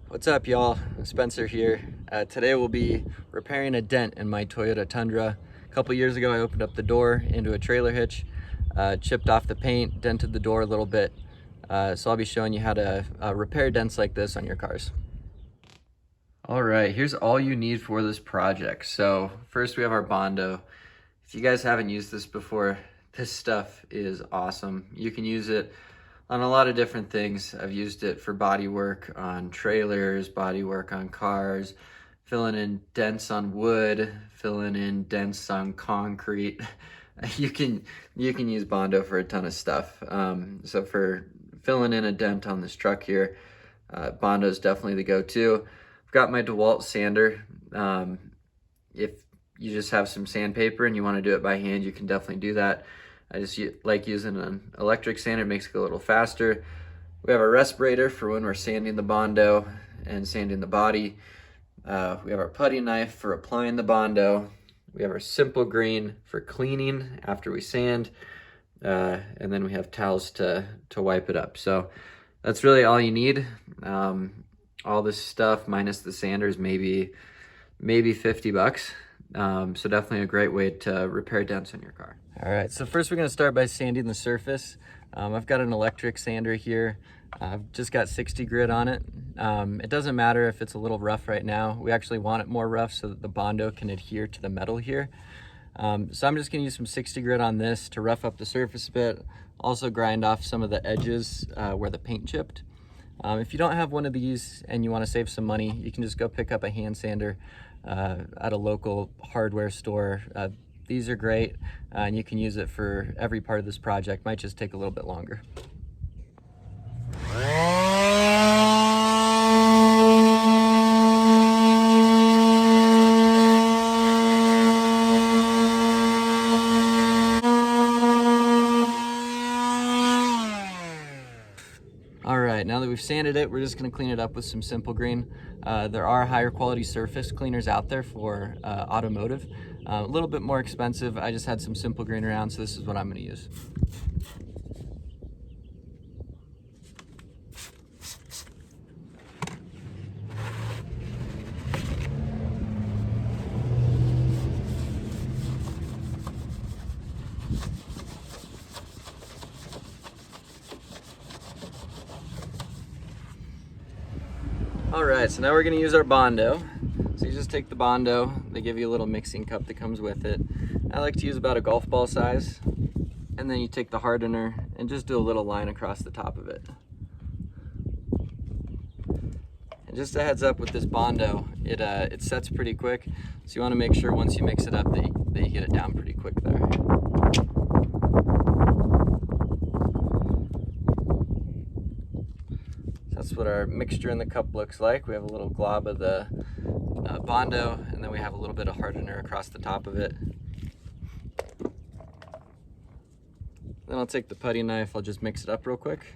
What's up, y'all? Spencer here. Today we'll be repairing a dent in my Toyota Tundra. A couple years ago I opened up the door into a trailer hitch, chipped off the paint, dented the door a little bit. So I'll be showing you how to repair dents like this on your cars. All right, here's all you need for this project. So first we have our Bondo. If you guys haven't used this before, this stuff is awesome. You can use it on a lot of different things. I've used it for body work on trailers, body work on cars, filling in dents on wood, filling in dents on concrete. You can use Bondo for a ton of stuff. So for filling in a dent on this truck here, Bondo is definitely the go-to. I've got my DeWalt sander. If you just have some sandpaper and you want to do it by hand, you can definitely do that. I just like using an electric sander, it makes it go a little faster. We have our respirator for when we're sanding the Bondo and sanding the body. We have our putty knife for applying the Bondo. We have our simple green for cleaning after we sand. And then we have towels to wipe it up. So that's really all you need. All this stuff minus the sanders, maybe 50 bucks. So definitely a great way to repair dents on your car. All right, so first we're gonna start by sanding the surface. I've got an electric sander here. I've just got 60 grit on it. It doesn't matter if it's a little rough right now. We actually want it more rough so that the Bondo can adhere to the metal here. So I'm just gonna use some 60 grit on this to rough up the surface a bit. Also grind off some of the edges where the paint chipped. If you don't have one of these and you wanna save some money, you can just go pick up a hand sander at a local hardware store. These are great, and you can use it for every part of this project. Might just take a little bit longer. All right, now that we've sanded it, we're just gonna clean it up with some Simple Green. There are higher quality surface cleaners out there for automotive. A little bit more expensive. I just had some Simple Green around, so this is what I'm gonna use. All right, so now we're gonna use our Bondo. So you just take the Bondo, they give you a little mixing cup that comes with it. I like to use about a golf ball size. And then you take the hardener and just do a little line across the top of it. And just a heads up with this Bondo, it sets pretty quick. So you wanna make sure once you mix it up that you get it down pretty quick there. That's what our mixture in the cup looks like. We have a little glob of the Bondo, and then we have a little bit of hardener across the top of it. Then I'll take the putty knife, I'll just mix it up real quick.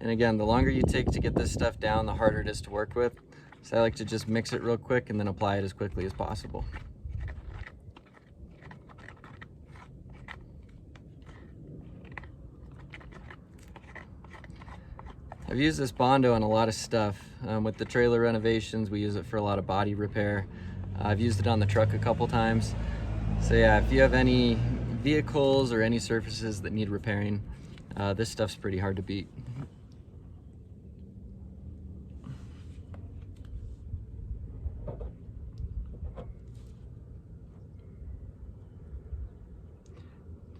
And again, the longer you take to get this stuff down, the harder it is to work with. So I like to just mix it real quick and then apply it as quickly as possible. I've used this Bondo on a lot of stuff. With the trailer renovations, we use it for a lot of body repair. I've used it on the truck a couple times. So yeah, if you have any vehicles or any surfaces that need repairing, this stuff's pretty hard to beat.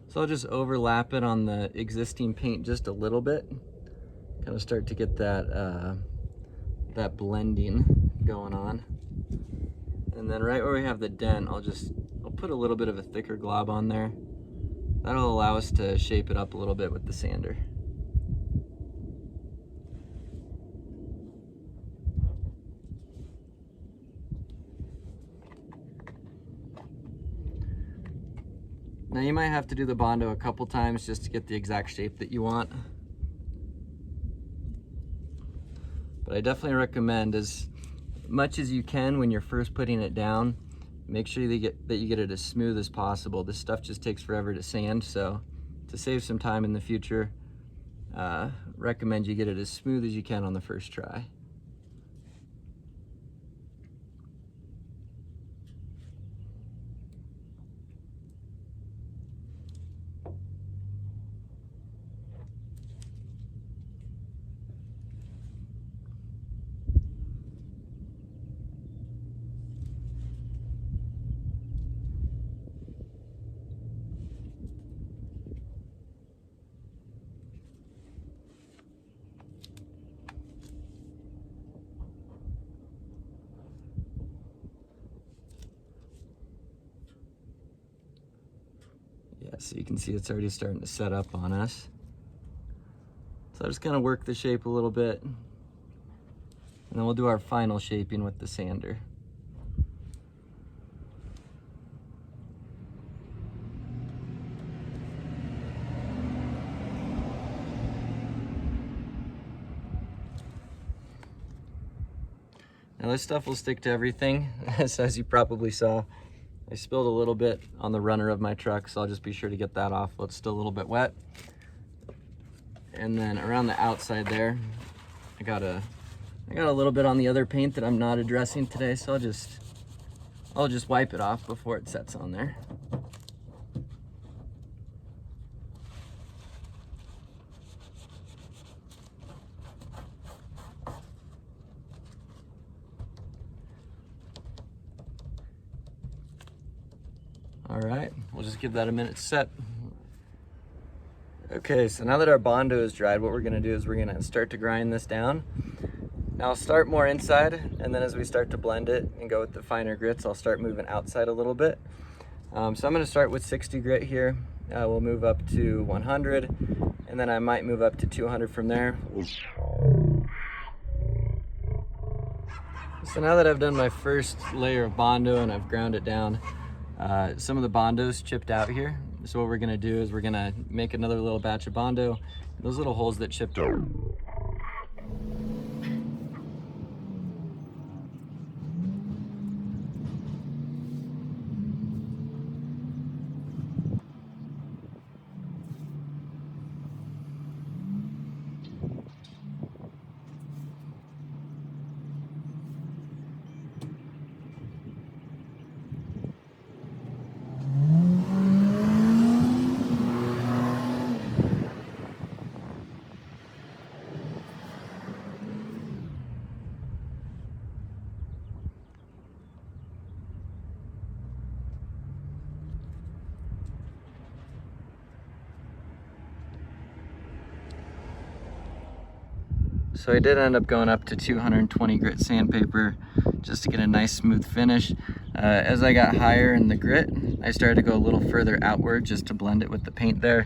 So I'll just overlap it on the existing paint just a little bit. Kind of start to get that that blending going on. And then right where we have the dent, I'll put a little bit of a thicker glob on there. That'll allow us to shape it up a little bit with the sander. Now you might have to do the Bondo a couple times just to get the exact shape that you want. But I definitely recommend as much as you can when you're first putting it down, make sure that you get it as smooth as possible. This stuff just takes forever to sand, so to save some time in the future, recommend you get it as smooth as you can on the first try. Yeah, so you can see it's already starting to set up on us. So I'll just kind of work the shape a little bit, and then we'll do our final shaping with the sander. Now this stuff will stick to everything, as you probably saw. I spilled a little bit on the runner of my truck, so I'll just be sure to get that off while it's still a little bit wet. And then around the outside there, I got a little bit on the other paint that I'm not addressing today, so I'll just wipe it off before it sets on there. All right, we'll just give that a minute to set. Okay, so now that our Bondo is dried, what we're gonna do is we're gonna start to grind this down. Now I'll start more inside, and then as we start to blend it and go with the finer grits, I'll start moving outside a little bit. So I'm gonna start with 60 grit here. We'll move up to 100, and then I might move up to 200 from there. So now that I've done my first layer of Bondo and I've ground it down, some of the Bondo's chipped out here. So what we're gonna do is we're gonna make another little batch of Bondo. Those little holes that chipped out. So I did end up going up to 220 grit sandpaper just to get a nice smooth finish. As I got higher in the grit, I started to go a little further outward just to blend it with the paint there.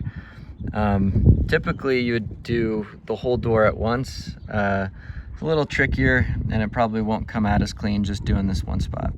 Typically you would do the whole door at once. It's a little trickier and it probably won't come out as clean just doing this one spot.